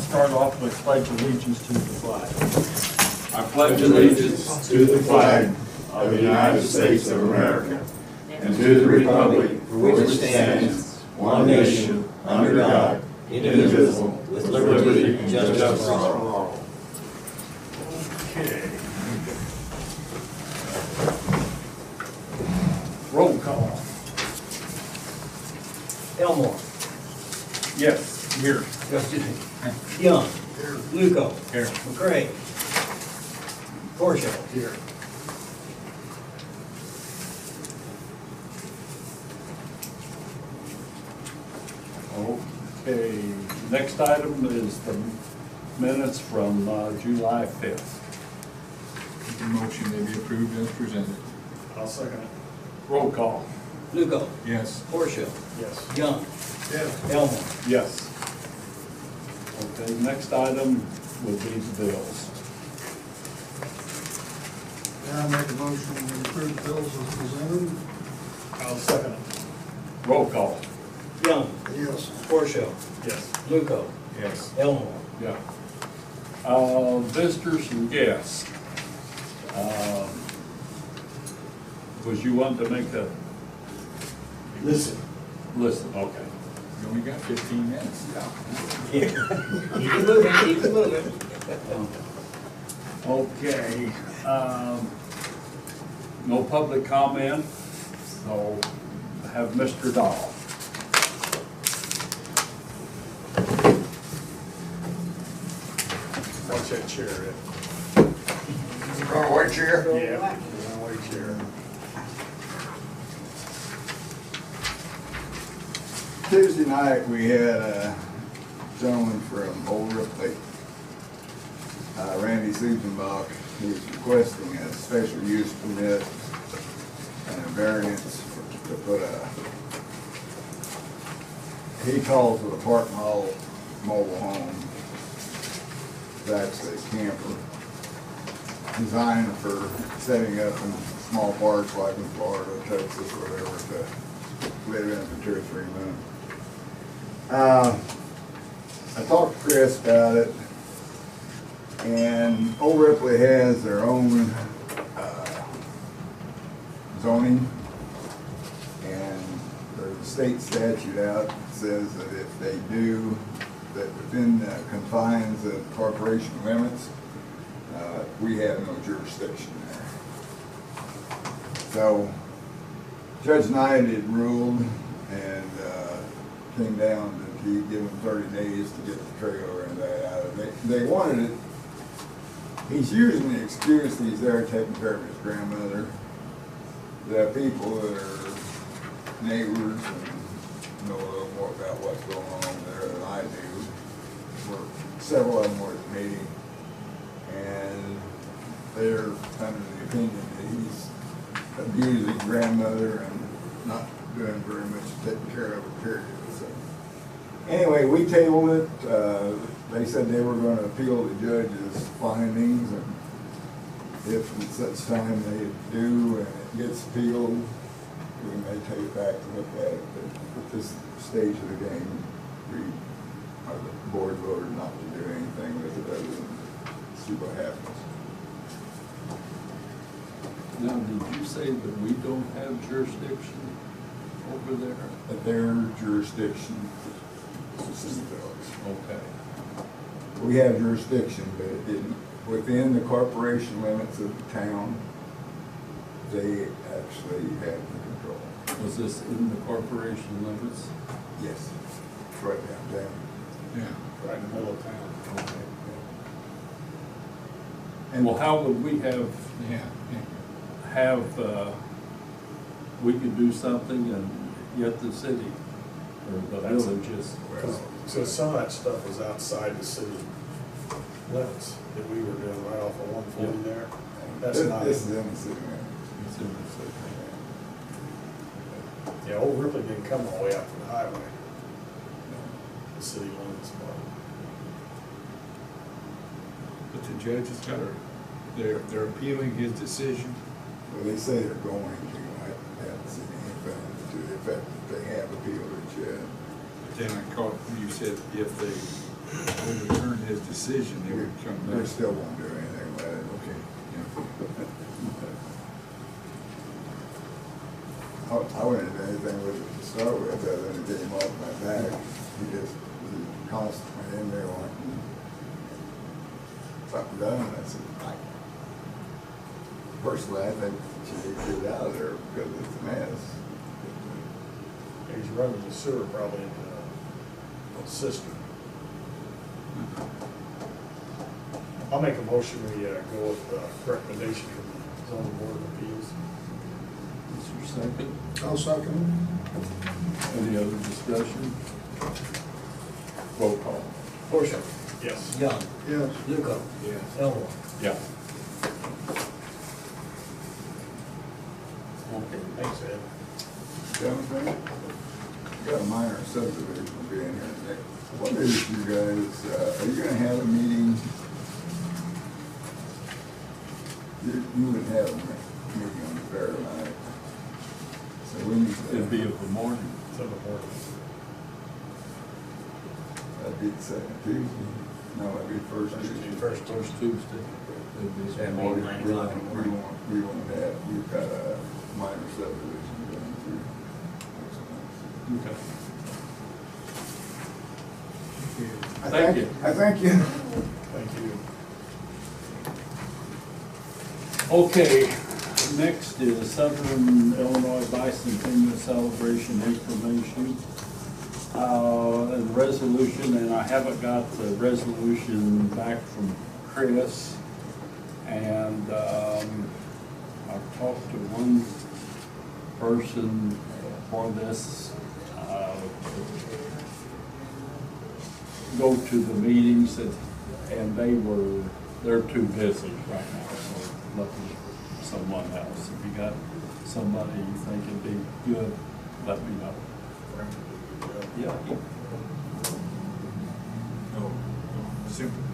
start off with pledge allegiance to the flag. I pledge allegiance to the flag of the United States of America and to the republic for which it stands, one nation, under God, indivisible, with liberty and justice for all. Okay. Roll call. Elmore. Yes, here. Young. Luco. Here. McCray. Porsche. Here. Okay, next item is the minutes from July 5th. The motion may be approved as presented. I'll second it. Roll call. Luco. Yes. Porsche. Yes. Young. Yes. Elmore. Yes. Okay, next item would be the bills. Yeah, I make a motion to approve the bills as presented. I'll second it. Roll call. Young. Yes. Porsche. Yes. Luco. Yes. Elmore. Yeah. Visitors and guests. Was you wanting to make a Listen. listen? Okay. You only got 15 minutes. Keep it moving, keep it moving. Okay. No public comment, so I have Mr. Dahl. Watch that chair, Ed. Runaway chair? Yeah. Runaway chair. Tuesday night, we had a gentleman from Old Ripley, Rande Sussdenbach. He was requesting a special use permit and a variance to put he calls it apartment hall mobile home. It's actually a camper designed for setting up in small parks like in Florida, Texas, whatever, to live in for 2 or 3 months. I talked to Chris about it, and Old Ripley has their own zoning, and there's a state statute out that says that if they do, that within the confines of corporation limits, we have no jurisdiction there. So Judge Knight had ruled and came down that he'd give them 30 days to get the trailer and that out of it. They wanted it. He's using the excuse that he's there taking care of his grandmother. The people that are neighbors and know a little more about what's going on there than I do. Several of them were at the meeting, and they're under the opinion that he's abusing grandmother and not doing very much taking care of her, period. So anyway, we tabled it. They said they were going to appeal the judge's findings, and if at such time they do and it gets appealed, we may take it back to look at it. But at this stage of the game, the board voted not to do anything with it other than see what happens. Now, did you say that we don't have jurisdiction over there? At their jurisdiction, this is the bills. Okay. We have jurisdiction, but it didn't. Within the corporation limits of the town, they actually have the control. Was this in the corporation limits? Yes, it's right downtown. Yeah. Right in the middle of town. Okay. And Well, how would we have, we could do something and yet the city, or the village is, well, So some of that stuff is outside the city limits that we were doing right off of 140 there. That's not. this is in the city limits. it's in the city. Yeah, Old Ripley didn't come all the way out to the highway. The city limits, But the judge has got they're appealing his decision. Well, they say they're going to. I haven't seen anything to the effect that they have appealed it yet. But then I caught, you said if they overturn decision, they would come They back. still won't do anything with it. Okay. I wouldn't do anything with it to start with, other than to get him off my back. He just was constantly in there wanting something done. I said, personally, I think she needs to get out of there because it's a mess. He's running the sewer probably in the cistern. I'll make a motion, we go with the recommendation from the zoning board of appeals. Is there a second? I'll second Any other discussion? Roll call. Portia. Yes. Young. it. Yes. Luco. Yes. Elmore. Yeah. Okay. Thanks, Ed. Gentlemen, got a minor subdivision being here next. What is you guys, are you gonna have a meeting? You would have a meeting on the fair night. So we need to. It'd be of the morning. It's in the morning. That'd be the second Tuesday. No, that'd be first Tuesday. First First Tuesday. It'd be That the mean morning. 9 o'clock in the morning? We won't have, we've got a minor subdivision going through. Okay. I Thank you. I thank you. Thank you. Okay, next is Southern Illinois Bicentennial Celebration Information. And resolution, and I haven't got the resolution back from Chris. And I've talked to one person for this. Go to the meetings and they're too busy right now, so looking for someone else. If you got somebody you think would be good, let me know. Yeah. No, simple.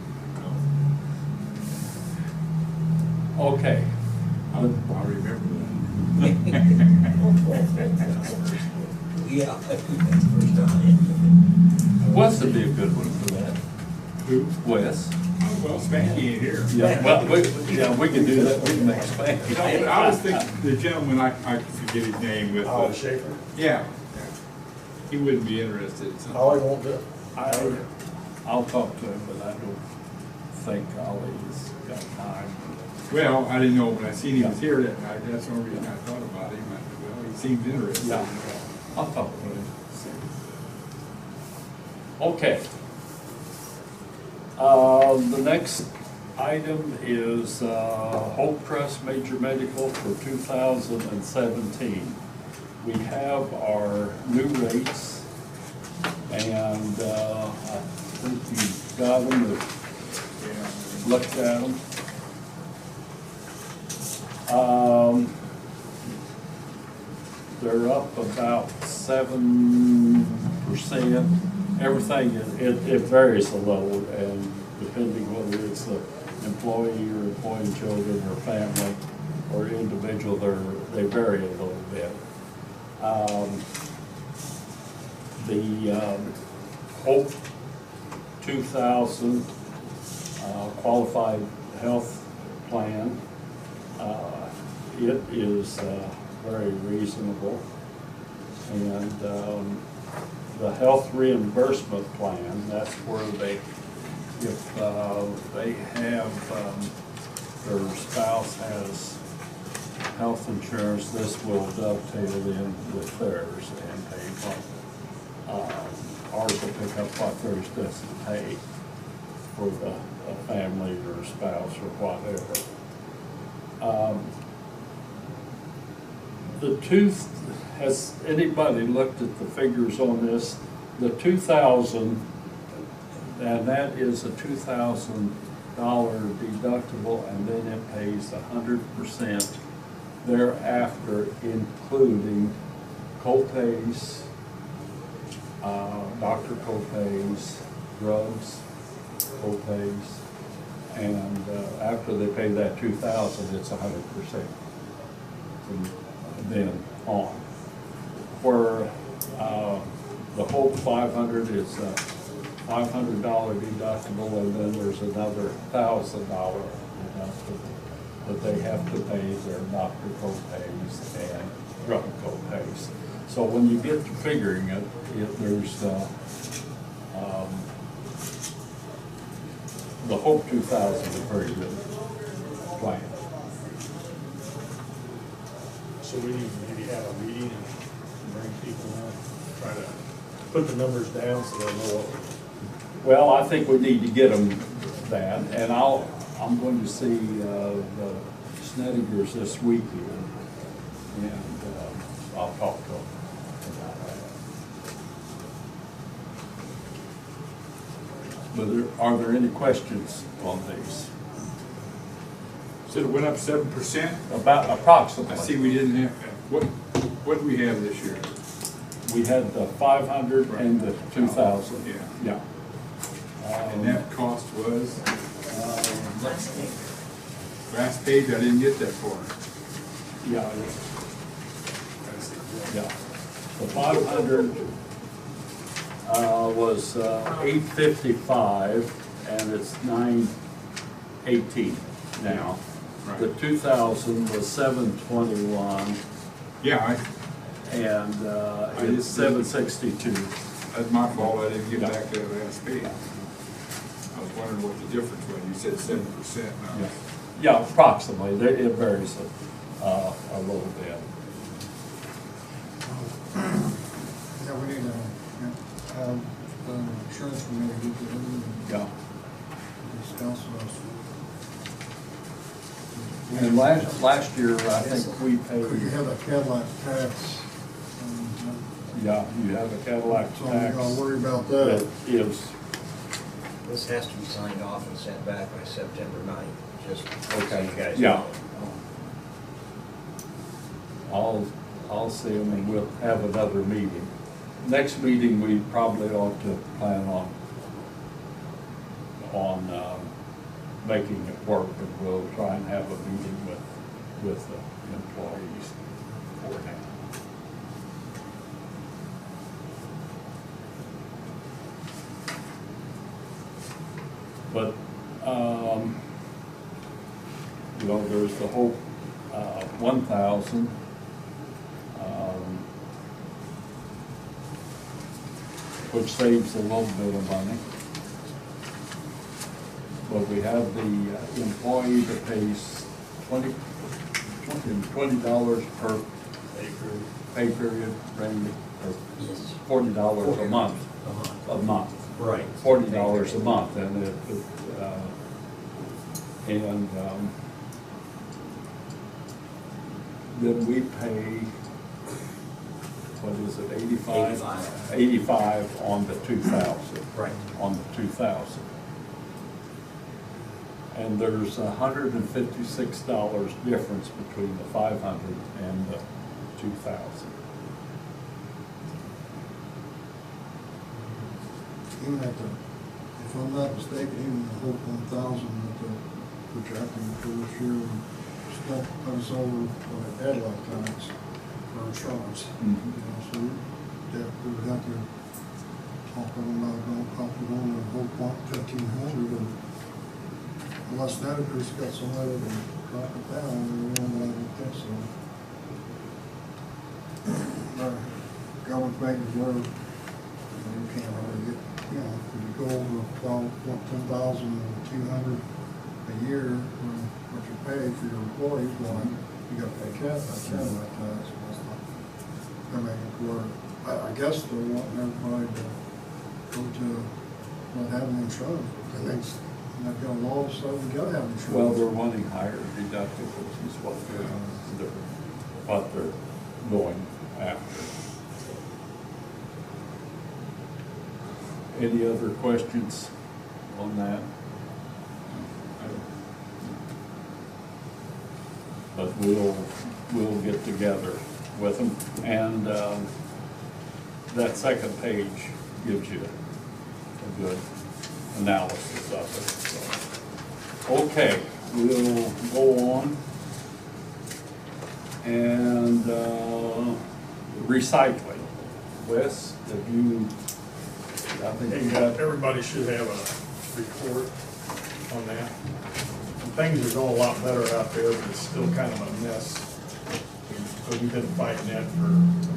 Okay. I'll remember Yeah. First time. Wes would be a good one for that. that. Who? Wes. Well, Spanky ain't here. Yeah, well, we can do that, we can make Spanky. No, I was thinking, the gentleman, I forget his name with. Al Schaefer. Yeah. He wouldn't be interested in something. Ollie won't do it. I'll talk to him, but I don't think Ollie's got time. Well, I didn't know, when I seen he was here that night, that's the only reason I thought about him. Well, he seemed interested. Yeah, I'll talk to him. Okay. The next item is Hope Trust Major Medical for 2017. We have our new rates, and I think you got them, looked at them. They're up about 7%. Everything, it varies a little, and depending whether it's the employee or employee children or family or individual, they vary a little bit. The Hope 2000 qualified health plan, it is very reasonable. And the health reimbursement plan, that's where if they have, their spouse has health insurance, this will dovetail in with theirs and pay what, ours will pick up what theirs doesn't pay for a family or spouse or whatever. Has anybody looked at the figures on this? The 2000, and that is a $2,000 deductible, and then it pays 100% thereafter, including co-pays, doctor co-pays, drugs co-pays, and after they pay that 2,000, it's 100% from then on. Where the Hope 500 is $500 deductible, and then there's another $1,000 deductible that they have to pay their doctor co-pays and drug co-pays. So when you get to figuring it, there's the Hope 2000 is a very good plan. So we need to maybe have a meeting and bring people in, try to put the numbers down so they know what. Well, I think we need to get them that, and I'm going to see the Snedigers this weekend, and I'll talk to them about that. But are there any questions on these? So it went up 7%? About approximately. I see we didn't have, what do we have this year? We had the 500 and the 2,000. Yeah. Yeah. And that cost was, Last name. last page, I didn't get that far. Yeah. Yeah. The 500 was 855, and it's 918 now. Right. The 2,000 was 721, Yeah, and it's 762. that's my fault, I didn't get Yeah. back to that last page. I was wondering what the difference was, you said 7% now. Yeah. Yeah, approximately. It varies a little bit. Yeah, we need to have insurance committee get together and Yeah. discuss those. And last year, I think we Could you paid, have a Cadillac tax? yeah, you have a Cadillac So I'm tax. gonna worry about That that. is, This has to be signed off and sent back by September 9th, just so Okay. you guys Yeah. know. I'll see them and we'll have another meeting. Next meeting, we probably ought to plan on making it work, and we'll try and have a meeting with the employees beforehand. But, you know, there's the whole 1,000. Which saves a little bit of money. But we have the employee that pays $20 per pay period, Randy, or Yes. $40 a month. Uh-huh. A month. Right. $40 a month, and then we pay, what is it, 85? 85 on the 2,000. Right. On the 2,000. And there's $156 difference between the 500 and the 2,000. Even at the, if I'm not mistaken, even the whole 1,000 that they're projecting for this year, still puts over what a Cadillac tax for insurance. Mhm. You know, so we would have to talk about going up on the whole point 1,500, and unless Snedeker's got some way to drop it down, we don't think so. Our government bankers were, you can't really get, you know, if you go over 10,200 a year, what you pay for your employees, one, you gotta pay Cadillac tax. They're making it work. I guess they're wanting everybody to go to not having insurance, but then they've got a law, so we gotta have insurance. Well, they're wanting higher deductibles is what they're going after. Any other questions on that? But we'll get together with them, and that second page gives you a good analysis of it. So, okay, we'll go on. And recycling. Wes, have you I think Hey, you got, everybody should have a report on that. And things are going a lot better out there, but it's still kind of a mess. But we've been fighting that for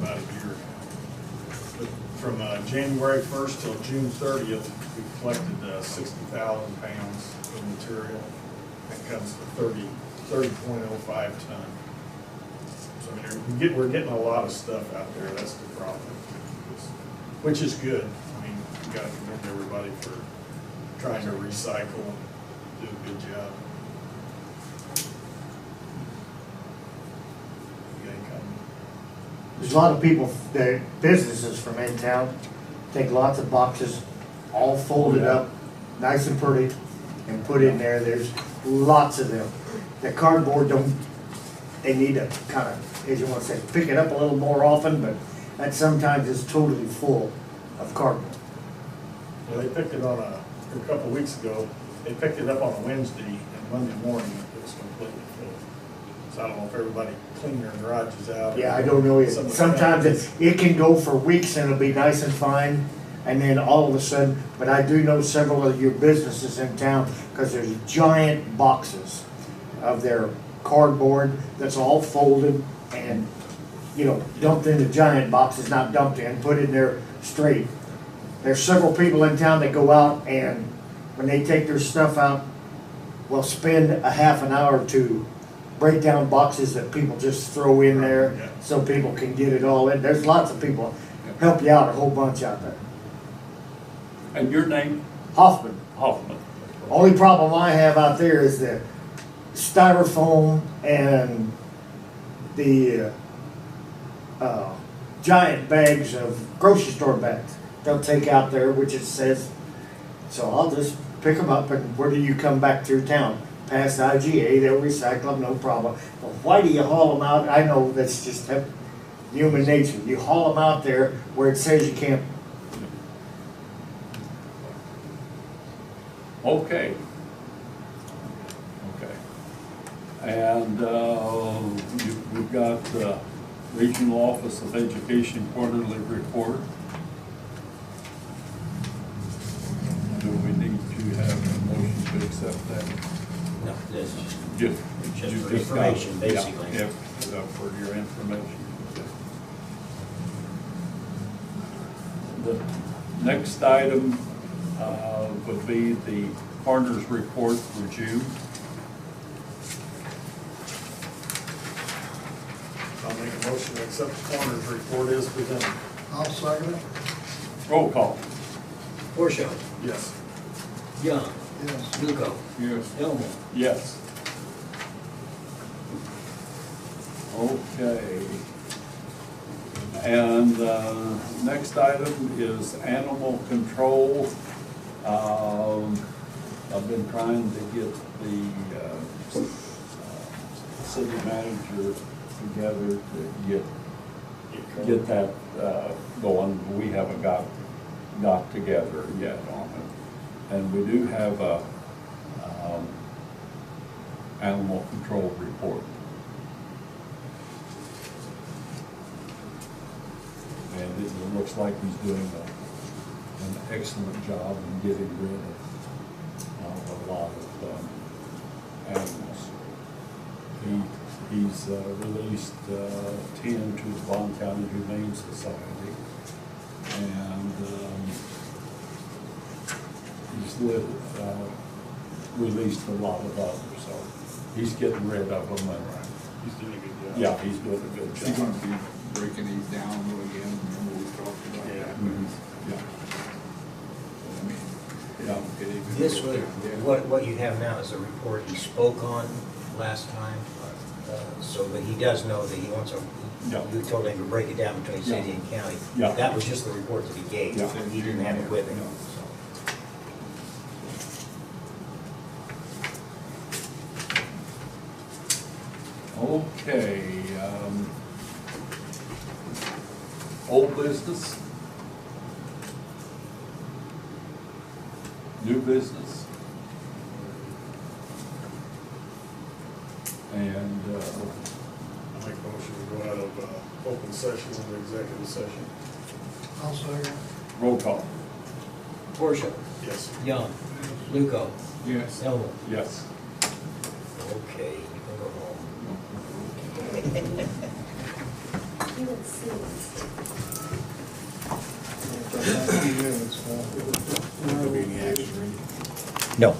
about a year now. But from January 1st till June 30th, we collected 60,000 pounds of material. That comes to 30.05 ton. So I mean, we're getting a lot of stuff out there. That's the problem, which is good. I mean, you got to commend everybody for trying to recycle, do a good job. You got any comment? There's a lot of people, the businesses from in town, take lots of boxes, all folded up, nice and pretty, and put in there. There's lots of them. The cardboard they need to kind of, as you want to say, pick it up a little more often, but that sometimes is totally full of cardboard. Well, they picked it on a couple of weeks ago. They picked it up on a Wednesday, and Monday morning it was completely full. So I don't know if everybody cleaned their garages out. Yeah, I don't know. Sometimes it can go for weeks and it'll be nice and fine, and then all of a sudden, but I do know several of your businesses in town, because there's giant boxes of their cardboard that's all folded and, you know, dumped into giant boxes, not dumped in, put in there straight. There's several people in town that go out, and when they take their stuff out, will spend a half an hour to break down boxes that people just throw in there so people can get it all in. There's lots of people help you out, a whole bunch out there. and your name? Hoffman. Hoffman. Only problem I have out there is the styrofoam and the giant bags of grocery store bags they'll take out there, which it says, so I'll just pick them up, and where do you come back through town? Past IGA, they'll recycle them, no problem. But why do you haul them out? I know that's just human nature. You haul them out there where it says you can't. Okay. Okay. And we've got the Regional Office of Education quarterly report. Do we need to have a motion to accept that? No, this is Just just you for just got it. information, basically. Yeah, for your information. The next item would be the coroner's report for June. I'll make a motion to accept the coroner's report as presented. I'll second it. Roll call. Forshaw, Yes. Young, Yes. Luco, Yes. Elmore. Yes. Okay. And next item is animal control. I've been trying to get the city manager together to get that going. We haven't got together yet on it. And we do have a animal control report. And it looks like he's doing an excellent job in getting rid of a lot of animals. He's released 10 to the Bond County Humane Society, and he's released a lot of others, so he's getting rid of them. And He's doing a good job. yeah, he's doing a good Is he going job. to be breaking these down again? Remember we talked about Yeah. that? Mhm. Yeah. I mean, Yeah. it even This goes was, down, yeah. what you have now is a report he spoke on last time, so that he does know that he wants a, Yeah. you told him to break it down between city and county. Yeah. That was just the report that he gave, Yeah. he didn't have it with him, Yeah. so. Okay, old business? New business? And, I make a motion to go out of open session into executive session. I'll second it. roll call. Portia, Yes. Young, Luco, Yes. Elwood. Yes. Okay, you can go home. You would see. That's 90 minutes, huh? No.